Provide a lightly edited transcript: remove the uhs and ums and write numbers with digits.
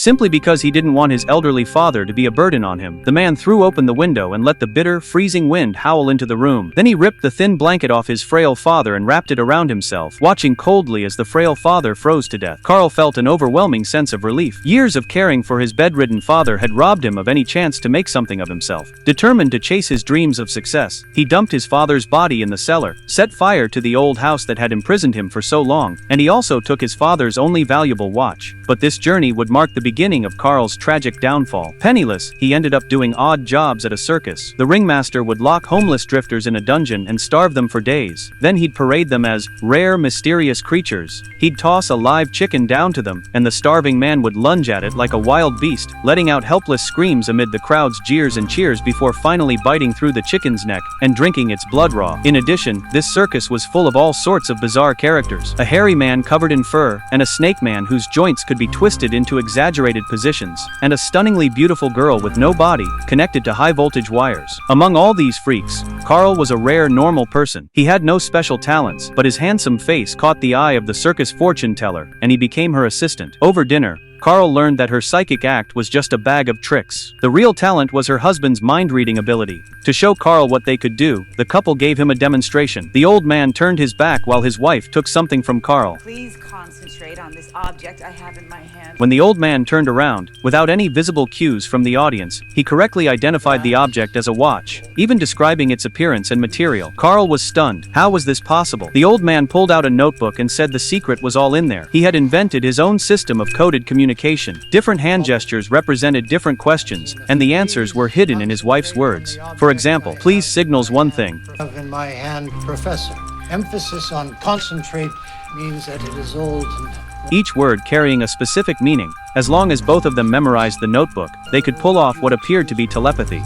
simply because he didn't want his elderly father to be a burden on him. The man threw open the window and let the bitter, freezing wind howl into the room. Then he ripped the thin blanket off his frail father and wrapped it around himself, watching coldly as the frail father froze to death. Carl felt an overwhelming sense of relief. Years of caring for his bedridden father had robbed him of any chance to make something of himself. Determined to chase his dreams of success, he dumped his father's body in the cellar, set fire to the old house that had imprisoned him for so long, and he also took his father's only valuable watch. But this journey would mark the beginning of Carl's tragic downfall. Penniless, he ended up doing odd jobs at a circus. The ringmaster would lock homeless drifters in a dungeon and starve them for days. Then he'd parade them as rare, mysterious creatures. He'd toss a live chicken down to them, and the starving man would lunge at it like a wild beast, letting out helpless screams amid the crowd's jeers and cheers before finally biting through the chicken's neck and drinking its blood raw. In addition, this circus was full of all sorts of bizarre characters. A hairy man covered in fur, and a snake man whose joints could be twisted into exaggerated positions, and a stunningly beautiful girl with no body, connected to high-voltage wires. Among all these freaks, Carl was a rare, normal person. He had no special talents, but his handsome face caught the eye of the circus fortune teller, and he became her assistant. Over dinner, Carl learned that her psychic act was just a bag of tricks. The real talent was her husband's mind-reading ability. To show Carl what they could do, the couple gave him a demonstration. The old man turned his back while his wife took something from Carl. Please concentrate on this object I have in my hand. When the old man turned around, without any visible cues from the audience, he correctly identified the object as a watch, even describing its appearance and material. Carl was stunned. How was this possible? The old man pulled out a notebook and said the secret was all in there. He had invented his own system of coded communication. Different hand gestures represented different questions, and the answers were hidden in his wife's words. For example, please signals one thing. In my hand, Professor. Emphasis on concentrate means that it is old and each word carrying a specific meaning. As long as both of them memorized the notebook, they could pull off what appeared to be telepathy.